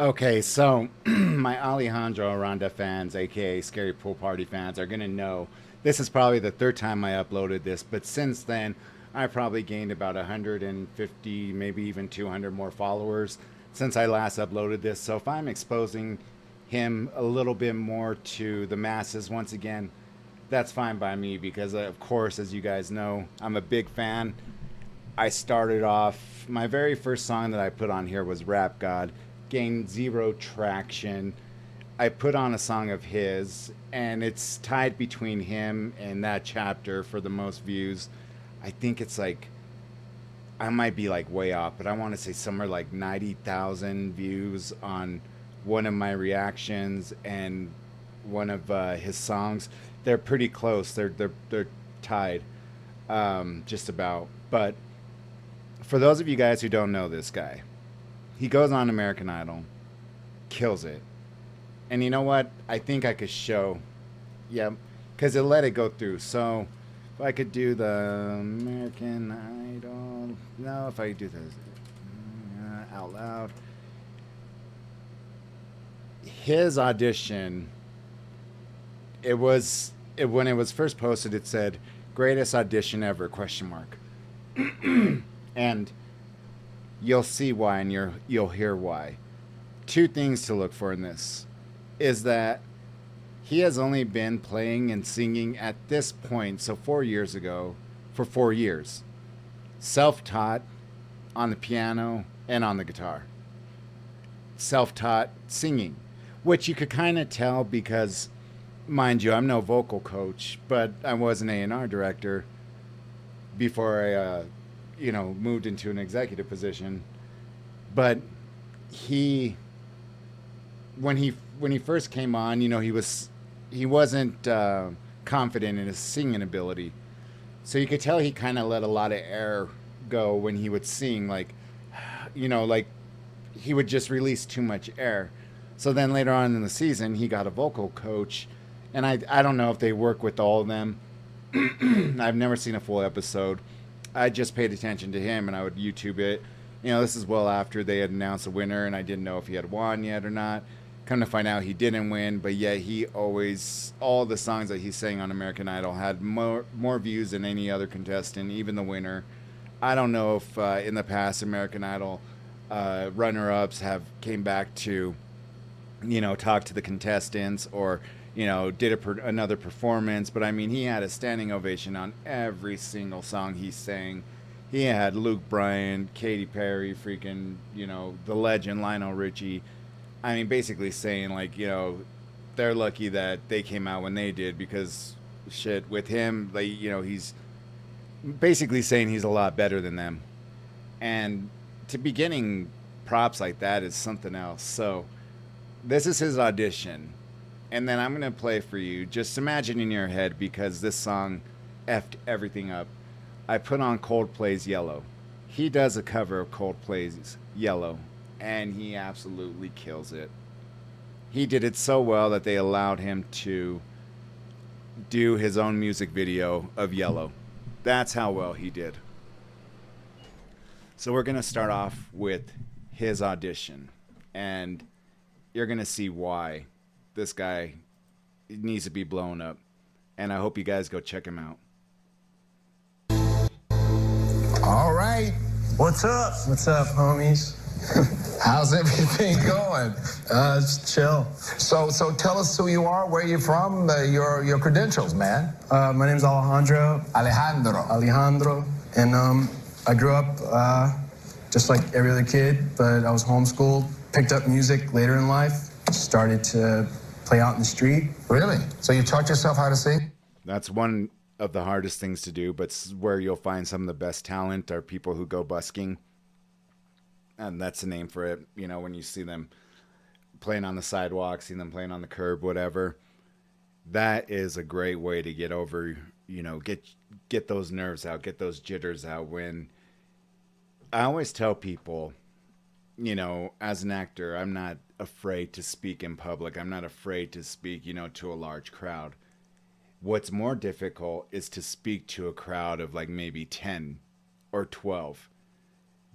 Okay, so my Alejandro Aranda fans, aka Scarypoolparty fans, are gonna know this is probably the third time I uploaded this, but since then I probably gained about 150, maybe even 200 more followers since I last uploaded this. So if I'm exposing him a little bit more to the masses once again, that's fine by me because, of course, as you guys know, I'm a big fan. I started off, my very first song that I put on here was Rap God, gained zero traction. I put on a song of his, and it's tied between him and that chapter for the most views. I think it's like, I might be like way off, but I want to say somewhere like 90,000 views on one of my reactions and one of his songs. They're pretty close. They're tied, just about. But for those of you guys who don't know this guy, he goes on American Idol, kills it. And you know what? I think I could show, yeah, because it let it go through. So if I could do the American Idol, no, if I could do this out loud, his audition, when it was first posted, it said greatest audition ever question mark, and you'll see why and you'll hear why. Two things to look for in this is that he has only been playing and singing at this point, so 4 years ago, for 4 years. Self taught on the piano and on the guitar. Self taught singing, which you could kind of tell because, mind you, I'm no vocal coach, but I was an A&R director before I moved into an executive position. But he, when he first came on, he wasn't confident in his singing ability, so you could tell he kind of let a lot of air go when he would sing, like he would just release too much air. So then later on in the season, he got a vocal coach, and I don't know if they work with all of them. I've never seen a full episode. I just paid attention to him, and I would YouTube it. This is well after they had announced a winner, and I didn't know if he had won yet or not. Come to find out, he didn't win, but yet he always, all the songs that he sang on American Idol had more views than any other contestant, even the winner. I don't know if in the past American Idol runner-ups have came back to, talk to the contestants or did another performance. But I mean, he had a standing ovation on every single song he sang. He had Luke Bryan, Katy Perry, freaking, the legend Lionel Richie. I mean, basically saying like, they're lucky that they came out when they did because shit with him, like, he's basically saying he's a lot better than them. And to be getting props like that is something else. So this is his audition. And then I'm going to play for you. Just imagine in your head, because this song effed everything up. I put on Coldplay's Yellow. He does a cover of Coldplay's Yellow, and he absolutely kills it. He did it so well that they allowed him to do his own music video of Yellow. That's how well he did. So we're going to start off with his audition, and you're going to see why this guy needs to be blown up. And I hope you guys go check him out. All right. What's up? What's up, homies? How's everything going? Just chill. So tell us who you are, where you're from, your credentials, man. My name's Alejandro. Alejandro. And I grew up just like every other kid, but I was homeschooled. Picked up music later in life. Started to play out in the street. Really? So you taught yourself how to sing? That's one of the hardest things to do, but where you'll find some of the best talent are people who go busking. And that's the name for it. When you see them playing on the sidewalk, see them playing on the curb, whatever. That is a great way to get over, get those nerves out, get those jitters out. When I always tell people, as an actor, I'm not afraid to speak in public. I'm not afraid to speak, to a large crowd. What's more difficult is to speak to a crowd of like maybe 10 or 12.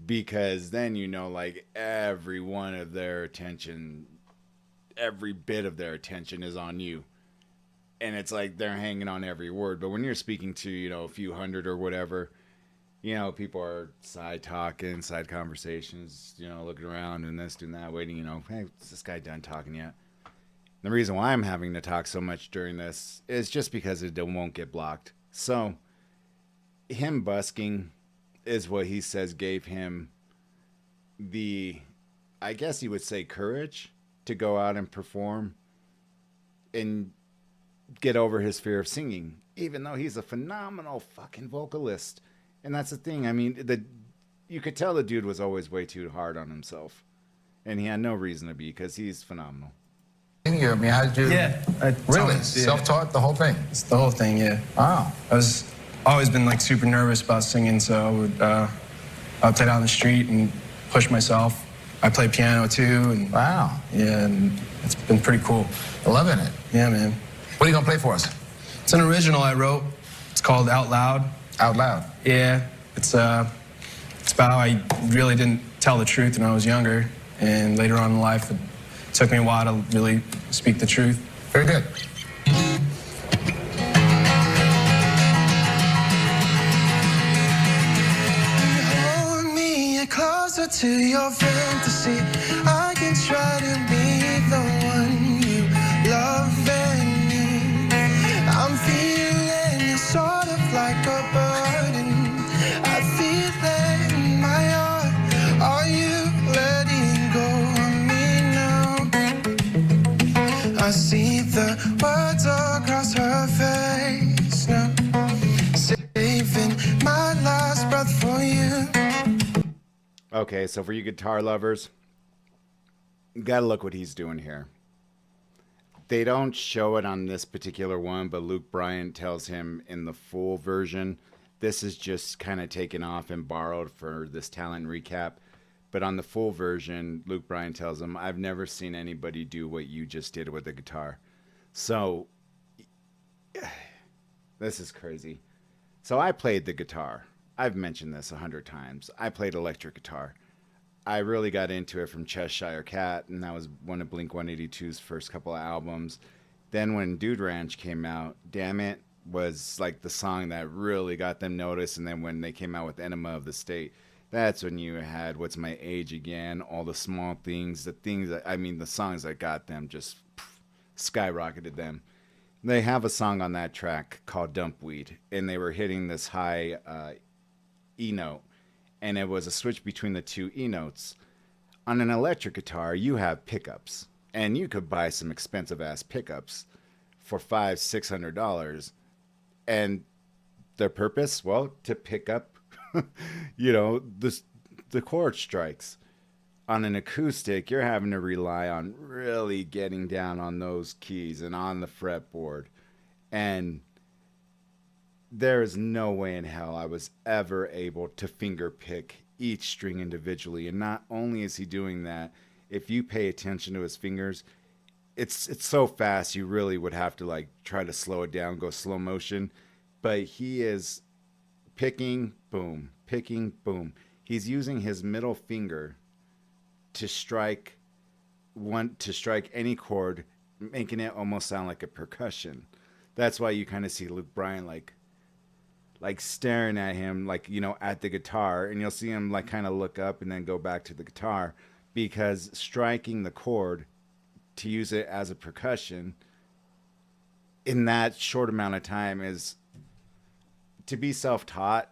because then you know, like, every one of their attention, every bit of their attention is on you. And it's like they're hanging on every word. But when you're speaking to, you know, a few hundred or whatever, you know, people are side talking, side conversations, you know, looking around and this, doing that, waiting, you know, hey, is this guy done talking yet? The reason why I'm having to talk so much during this is just because it won't get blocked. So, him busking is what he says gave him the, I guess you would say, courage to go out and perform and get over his fear of singing, even though he's a phenomenal fucking vocalist. And that's the thing. I mean, you could tell the dude was always way too hard on himself. And he had no reason to be, because he's phenomenal. I mean, how did you? Yeah. Really? Self-taught, the whole thing? It's the whole thing, yeah. Wow. I was always been like super nervous about singing, so I would play down the street and push myself. I play piano too, and Wow. yeah, and it's been pretty cool. Loving it. Yeah, man. What are you gonna play for us? It's an original I wrote. It's called Out Loud. Out loud. Yeah, it's about how I really didn't tell the truth when I was younger, and later on in life, it took me a while to really speak the truth. Very good. Hold me closer to your fantasy. I can try to be the one you love and need. I'm feeling you sort of like a burden. I feel it in my heart. Are you letting go of me now? I see the words across her face now. Saving my last breath for you. Okay, so for you guitar lovers, you gotta look what he's doing here. They don't show it on this particular one, but Luke Bryan tells him in the full version, this is just kind of taken off and borrowed for this talent recap. But on the full version, Luke Bryan tells him, I've never seen anybody do what you just did with the guitar. So, this is crazy. So I played the guitar. I've mentioned this 100 times. I played electric guitar. I really got into it from Cheshire Cat, and that was one of Blink-182's first couple of albums. Then when Dude Ranch came out, Damn It was like the song that really got them noticed. And then when they came out with Enema of the State, that's when you had What's My Age Again, All the Small Things, the songs that got them just skyrocketed them. They have a song on that track called Dumpweed, and they were hitting this high E note, and it was a switch between the two E notes. On an electric guitar, you have pickups, and you could buy some expensive ass pickups for $500-$600, and their purpose, well, to pick up, the chord strikes. On an acoustic, you're having to rely on really getting down on those keys and on the fretboard, and there is no way in hell I was ever able to finger pick each string individually. And not only is he doing that, if you pay attention to his fingers, it's so fast you really would have to like try to slow it down, go slow motion. But he is picking, boom, picking, boom. He's using his middle finger to strike any chord, making it almost sound like a percussion. That's why you kind of see Luke Bryan like staring at him, at the guitar, and you'll see him like kind of look up and then go back to the guitar, because striking the chord to use it as a percussion in that short amount of time is, to be self-taught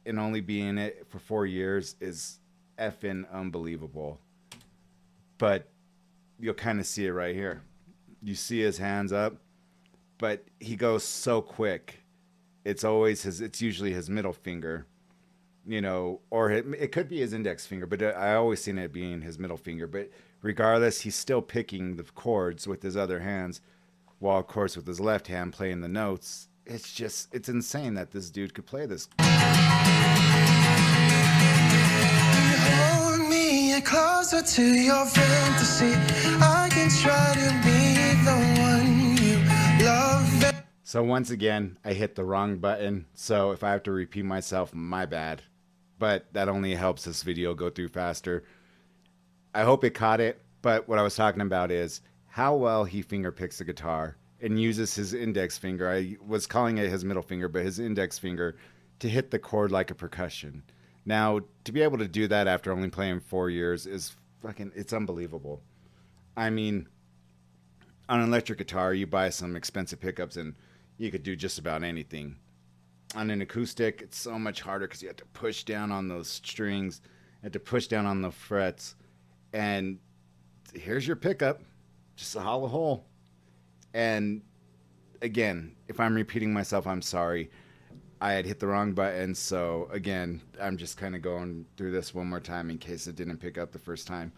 and only be in it for 4 years, is effing unbelievable. But you'll kind of see it right here. You see his hands up, but he goes so quick. It's usually his middle finger, or it could be his index finger, but I always seen it being his middle finger. But regardless, he's still picking the chords with his other hands, while of course with his left hand playing the notes. It's insane that this dude could play this. Hold me closer to your fantasy. I can try to be the one you love. So once again, I hit the wrong button. So if I have to repeat myself, my bad. but that only helps this video go through faster. I hope it caught it, but what I was talking about is how well he finger picks the guitar and uses his index finger. I was calling it his middle finger, but his index finger to hit the chord like a percussion. Now, to be able to do that after only playing 4 years is fucking, it's unbelievable. I mean, on an electric guitar, you buy some expensive pickups and you could do just about anything. On an acoustic, it's so much harder because you have to push down on those strings, you have to push down on the frets, and here's your pickup, just a hollow hole. And again, if I'm repeating myself, I'm sorry. I had hit the wrong button, so again, I'm just kind of going through this one more time in case it didn't pick up the first time.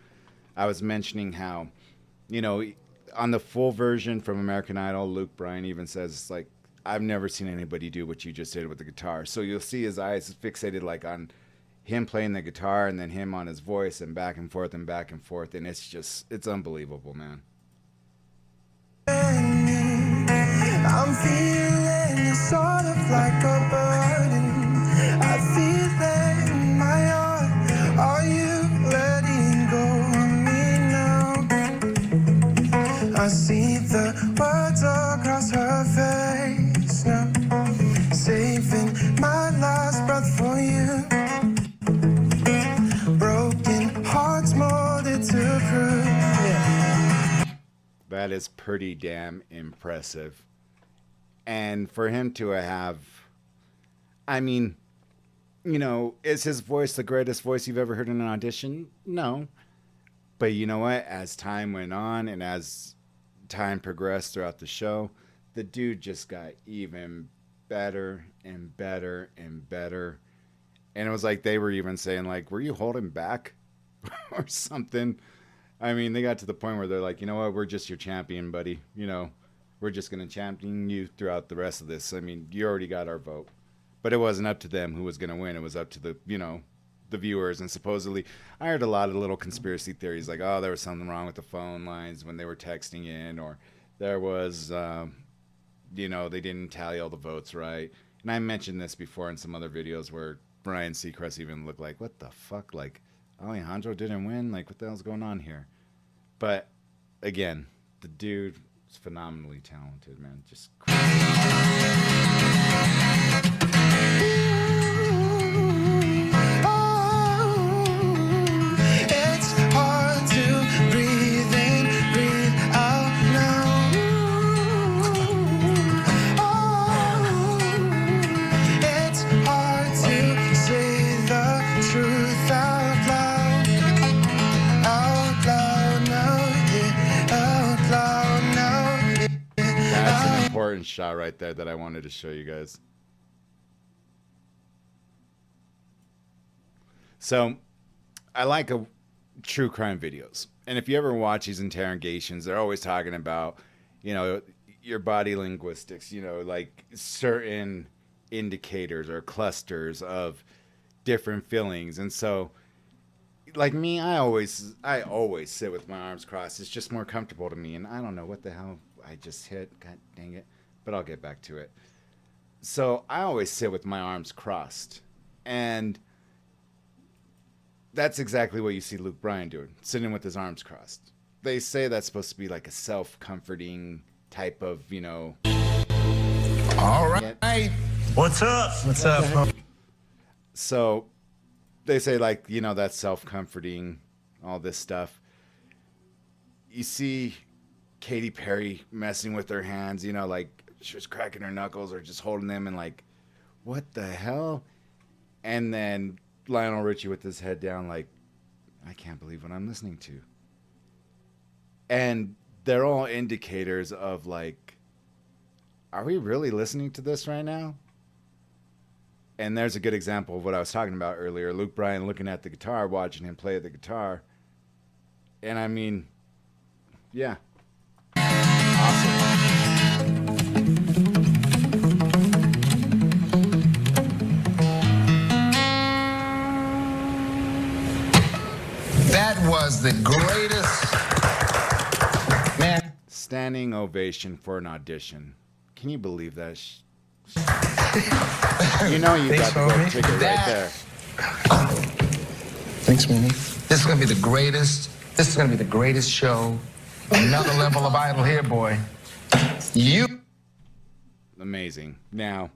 I was mentioning how, you know, on the full version from American Idol, Luke Bryan even says, like, I've never seen anybody do what you just did with the guitar. So you'll see his eyes fixated like on him playing the guitar and then him on his voice and back and forth and back and forth. And it's just, it's unbelievable, man. I'm feeling sort of like a burden. I feel it in my heart. Are you letting go of me now? I see the words across her face now, saving my last breath for you. Broken hearts molded to prove. Yeah. That is pretty damn impressive. And for him to have, I mean, you know, is his voice the greatest voice you've ever heard in an audition? No. But you know what? As time went on and as time progressed throughout the show, the dude just got even better and better and better. And it was like they were even saying, like, were you holding back or something? I mean, they got to the point where they're like, you know what? We're just your champion, buddy. You know, we're just going to champion you throughout the rest of this. I mean, you already got our vote. But it wasn't up to them who was going to win. It was up to the, you know, the viewers. And supposedly, I heard a lot of little conspiracy theories like, oh, there was something wrong with the phone lines when they were texting in, or there was, you know, they didn't tally all the votes right. And I mentioned this before in some other videos where Ryan Seacrest even looked like, what the fuck? Like, Alejandro didn't win? Like, what the hell's going on here? But, again, the dude is phenomenally talented, man. Just crazy. It's hard to breathe in, breathe out now. It's hard to say the truth out loud. Out loud now, yeah. Out loud now, yeah. That's an important shot right there that I wanted to show you guys. So, I like true crime videos. And if you ever watch these interrogations, they're always talking about, you know, your body linguistics, you know, like certain indicators or clusters of different feelings. And so, like me, I always sit with my arms crossed. It's just more comfortable to me. And I don't know what the hell I just hit. God dang it. But I'll get back to it. So I always sit with my arms crossed. And that's exactly what you see Luke Bryan doing, sitting with his arms crossed. They say that's supposed to be like a self-comforting type of, you know. All right. What's up? What's up? So they say, like, you know, that's self-comforting, all this stuff. You see Katy Perry messing with her hands, you know, like she was cracking her knuckles or just holding them and like, what the hell? And then Lionel Richie with his head down like, I can't believe what I'm listening to. And they're all indicators of like, are we really listening to this right now? And there's a good example of what I was talking about earlier. Luke Bryan looking at the guitar, watching him play the guitar. And I mean, yeah. Awesome. That was the greatest, man. Standing ovation for an audition. Can you believe that? You know you got the gold ticket right there. Thanks, Minnie. This is gonna be the greatest. This is gonna be the greatest show. Another level of idol here, boy. You. Amazing. Now,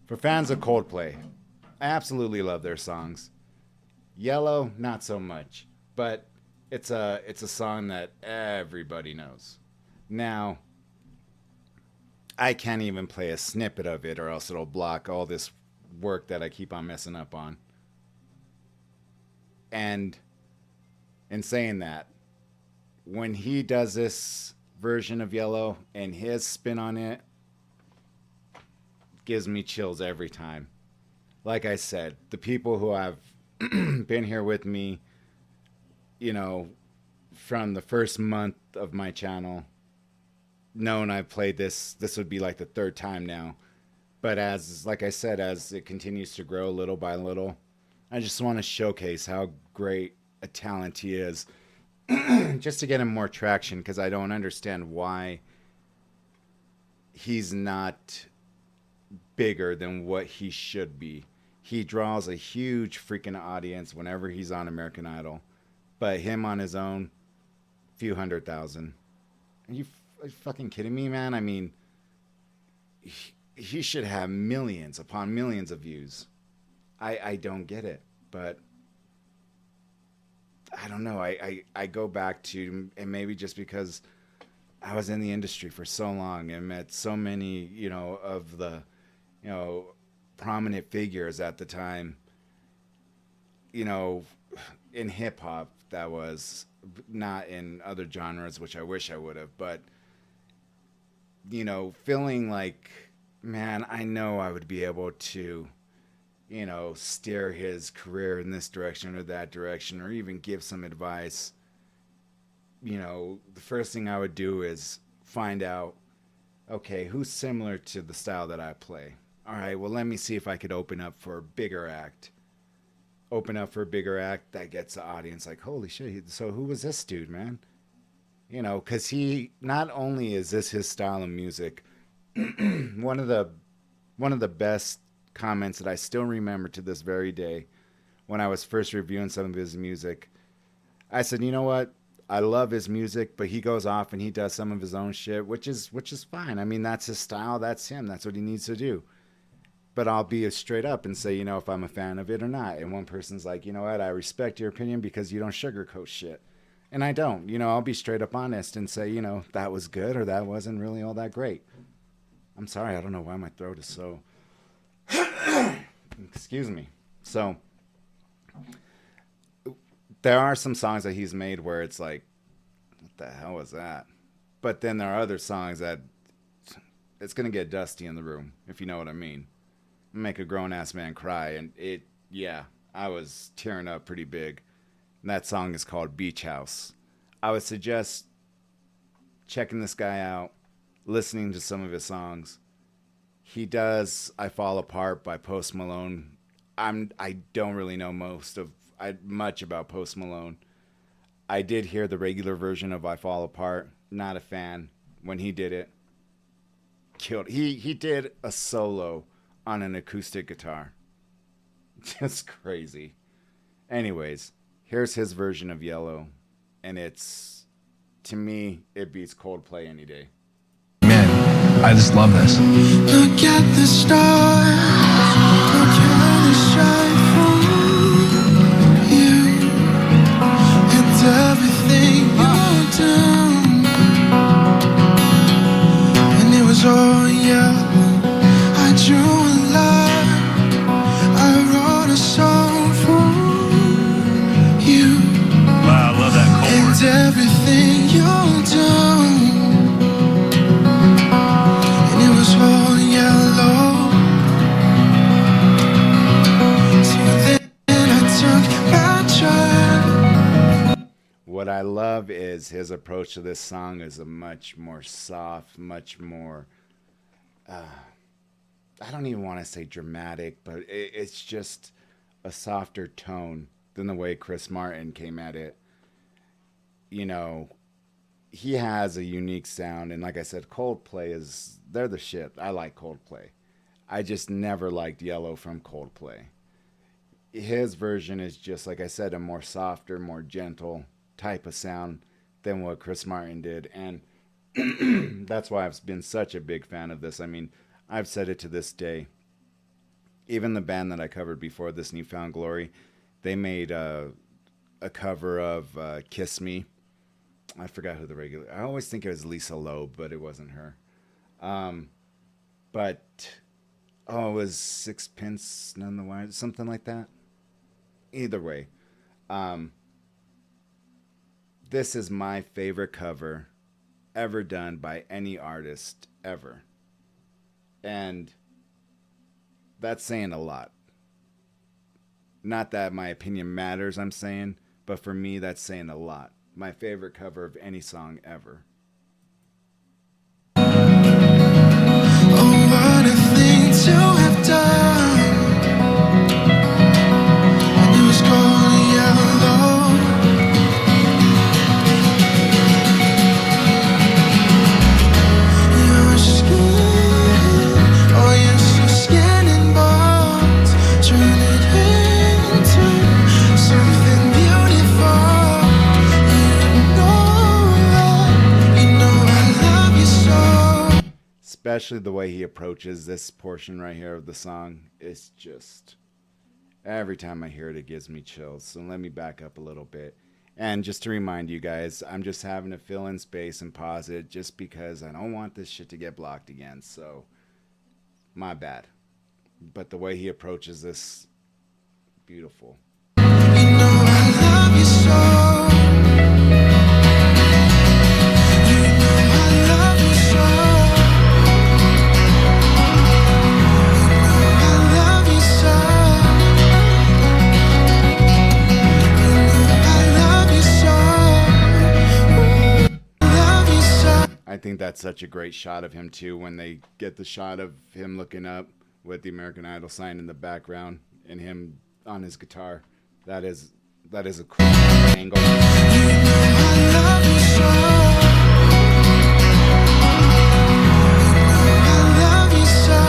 for fans of Coldplay, I absolutely love their songs. Yellow, not so much, but it's a song that everybody knows. Now, I can't even play a snippet of it, or else it'll block all this work that I keep on messing up on. And in saying that, when he does this version of Yellow and his spin on it, gives me chills every time. Like I said, the people who have been here with me, you know, from the first month of my channel, known I've played this. This would be like the third time now. But as, like I said, as it continues to grow little by little, I just want to showcase how great a talent he is. Just to get him more traction, because I don't understand why he's not bigger than what he should be. He draws a huge freaking audience whenever he's on American Idol, but him on his own, few 100,000. Are you fucking kidding me, man? I mean, he should have millions upon millions of views. I don't get it, but I don't know. I go back to, and maybe just because I was in the industry for so long and met so many, you know, of the, you know, prominent figures at the time, you know, in hip hop, that was, not in other genres, which I wish I would have, but, you know, feeling like, man, I know I would be able to, you know, steer his career in this direction or that direction, or even give some advice. You know, the first thing I would do is find out, okay, who's similar to the style that I play? All right, well, let me see if I could open up for a bigger act. Open up for a bigger act that gets the audience like, holy shit, so who was this dude, man? You know, because he, not only is this his style of music, one of the best comments that I still remember to this very day, when I was first reviewing some of his music, I said, you know what? I love his music, but he goes off and he does some of his own shit, which is fine. I mean, that's his style. That's him. That's what he needs to do. But I'll be straight up and say, you know, if I'm a fan of it or not. And one person's like, you know what? I respect your opinion because you don't sugarcoat shit. And I don't. You know, I'll be straight up honest and say, you know, that was good or that wasn't really all that great. I'm sorry. I don't know why my throat is so... Excuse me. So... there are some songs that he's made where it's like, what the hell was that? But then there are other songs that it's going to get dusty in the room, if you know what I mean. Make a grown-ass man cry. And I was tearing up pretty big. And that song is called Beach House. I would suggest checking this guy out, listening to some of his songs. He does I Fall Apart by Post Malone. I don't really know much about Post Malone. I did hear the regular version of I Fall Apart. Not a fan. When he did it, killed. He did a solo on an acoustic guitar. Just crazy. Anyways, here's his version of Yellow, and it's, to me, it beats Coldplay any day. Man, I just love this. Look at the stars. Look how they shine for you. It's everything you do. And it was all yellow. I drew a line. I wrote a song for you. Wow, I love that chord. And everything you do. And it was all yellow. So then I took my turn. What I love is his approach to this song is a much more soft, much more, I don't even want to say dramatic, but it's just a softer tone than the way Chris Martin came at it. You know, he has a unique sound, and like I said, Coldplay they're the shit. I like Coldplay. I just never liked Yellow from Coldplay. his version is just, like I said, a more softer, more gentle type of sound than what Chris Martin did. And that's why I've been such a big fan of this. I mean, I've said it to this day. Even the band that I covered before this, Newfound Glory, they made a cover of Kiss Me. I forgot who the regular. I always think it was Lisa Loeb, but it wasn't her. But it was Sixpence None the Wiser, something like that. Either way, this is my favorite cover ever done by any artist ever, and that's saying a lot. Not that my opinion matters, I'm saying, but for me, that's saying a lot. My favorite cover of any song ever. Oh, what a thing to have done. It was going yellow. Your skin, oh, yes, your skin and bones. Turn it into something beautiful. You know I love you so. Especially the way he approaches this portion right here of the song. It's just, every time I hear it, it gives me chills. So let me back up a little bit. And just to remind you guys, I'm just having to fill in space and pause it just because I don't want this shit to get blocked again. So, my bad. But the way he approaches this, beautiful. You know I love you so. You know I love you so. You know I love you so. You know I love you so. Love you so. I think that's such a great shot of him too when they get the shot of him looking up with the American Idol sign in the background and him on his guitar. That is a cool angle. I love you so. I love you so.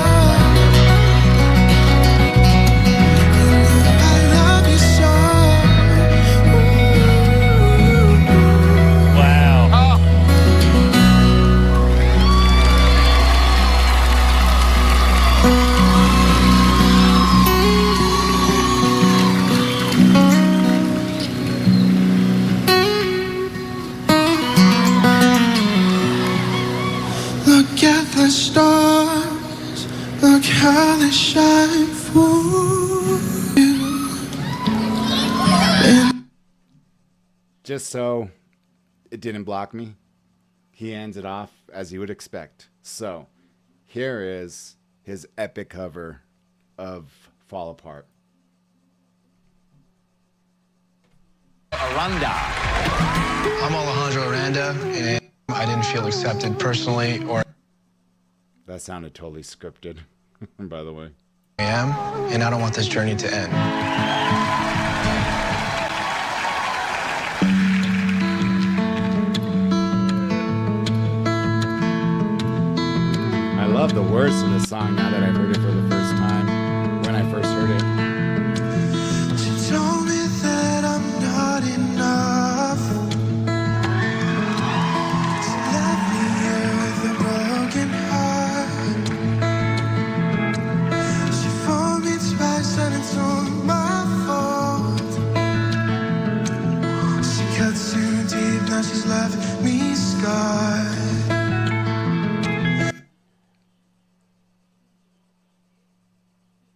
I love you so. Wow. Look at the stars. Look how they shine for you. And Just so it didn't block me, he ends it off as you would expect. So, here is his epic cover of Fall Apart. Aranda. I'm Alejandro Aranda, and I didn't feel accepted personally, or That sounded totally scripted, by the way. I am, and I don't want this journey to end. I love the words of the song now that I've heard it for the first time when I first heard it. she told me that I'm not enough. She left me here with a broken heart. She phoned me twice and it's all my fault. She cut too deep, now she's left me scarred.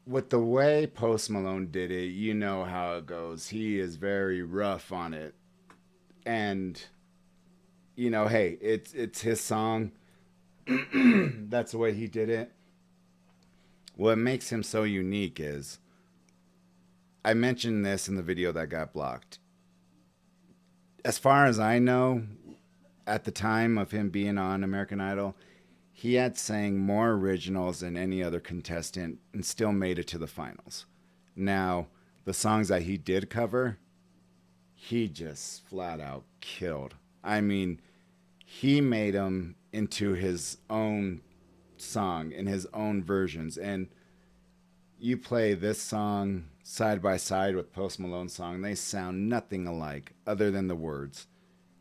With the way Post Malone did it, you know how it goes. He is very rough on it. And, you know, hey, it's his song. That's the way he did it. What makes him so unique is, I mentioned this in the video that got blocked. As far as I know, at the time of him being on American Idol, he had sang more originals than any other contestant and still made it to the finals. Now, the songs that he did cover, he just flat out killed. I mean, he made them into his own song and his own versions. And You play this song side by side with Post Malone's song, they sound nothing alike other than the words.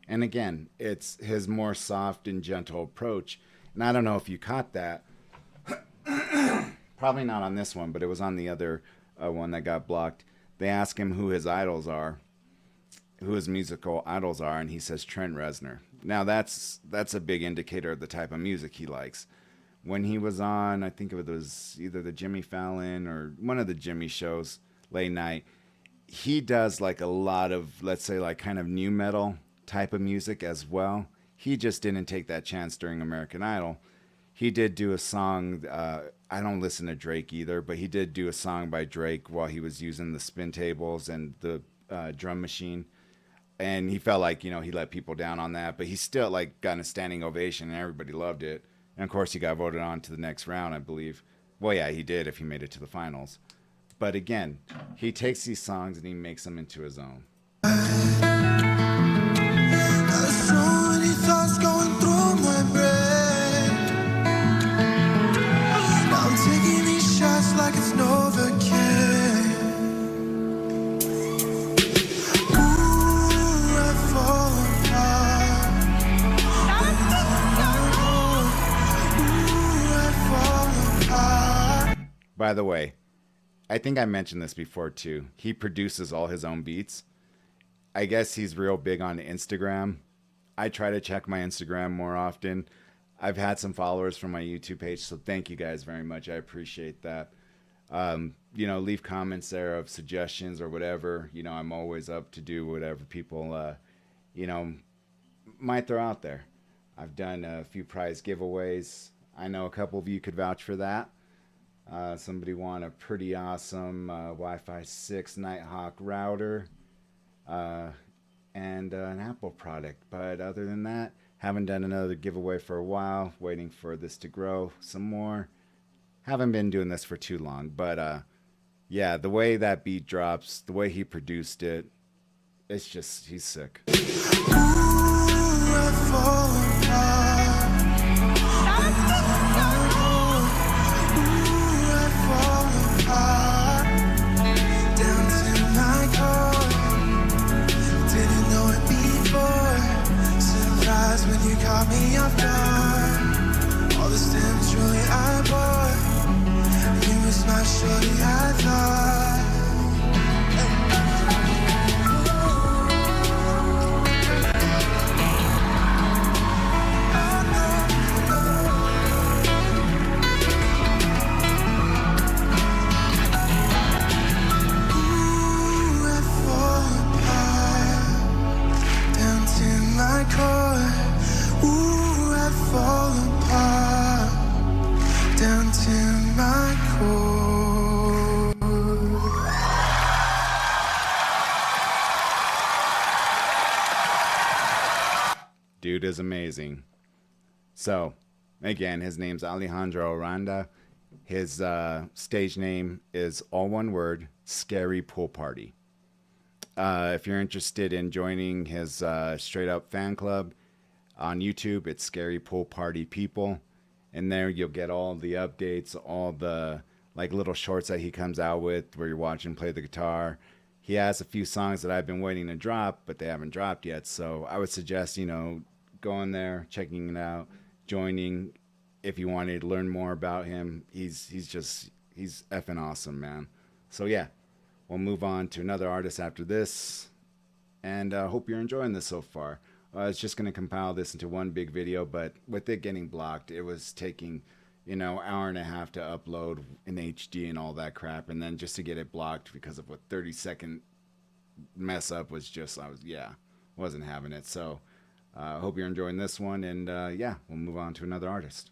And again, it's his more soft and gentle approach. And I don't know if you caught that. Probably not on this one, but it was on the other one that got blocked. They ask him who his idols are, who his musical idols are, and he says Trent Reznor. Now that's a big indicator of the type of music he likes. When he was on, I think it was either the Jimmy Fallon or one of the Jimmy shows late night, he does like a lot of, let's say, like kind of new metal type of music as well. He just didn't take that chance during American Idol. He did do a song. I don't listen to Drake either, but he did do a song by Drake while he was using the spin tables and the drum machine. And he felt like, he let people down on that, but he still like got a standing ovation and everybody loved it. And of course he got voted on to the next round, I believe. Well, yeah, he did if he made it to the finals. But again, he takes these songs and he makes them into his own. There's so many thoughts going through my brain. Now I'm taking these shots like it's Novocaine. Ooh, I fall apart. Ooh, I fall apart. By the way, I think I mentioned this before too. He produces all his own beats. I guess he's real big on Instagram. I try to check my Instagram more often. I've had some followers from my YouTube page, so thank you guys very much. I appreciate that. Leave comments there of suggestions or whatever. I'm always up to do whatever people, might throw out there. I've done a few prize giveaways. I know a couple of you could vouch for that. Somebody won a pretty awesome Wi-Fi 6 Nighthawk router. And an Apple product. But other than that, haven't done another giveaway for a while. Waiting for this to grow some more. Haven't been doing this for too long. But yeah, the way that beat drops, the way he produced it, it's just, he's sick. Ooh, I fall apart. Ooh, I fall apart. Down to my core. Didn't know it before. Surprised when you caught me off guard. All the stems truly I bought. You was my shorty, I thought. Ooh, I fall apart. Down to my core. Ooh, I fall apart. Down to my core. Dude is amazing. So, again, his name's Alejandro Aranda. His stage name is all one word, Scarypoolparty. If you're interested in joining his straight up fan club on YouTube, it's Scarypoolparty People. And there you'll get all the updates, all the like little shorts that he comes out with where you're watching play the guitar. He has a few songs that I've been waiting to drop, but they haven't dropped yet. So I would suggest, going there, checking it out, joining if you wanted to learn more about him. He's effing awesome, man. So yeah, we'll move on to another artist after this. And hope you're enjoying this so far. I was just going to compile this into one big video, but with it getting blocked, it was taking, hour and a half to upload in HD and all that crap. And then just to get it blocked because of a 30-second mess up was just, wasn't having it. So I hope you're enjoying this one. And yeah, we'll move on to another artist.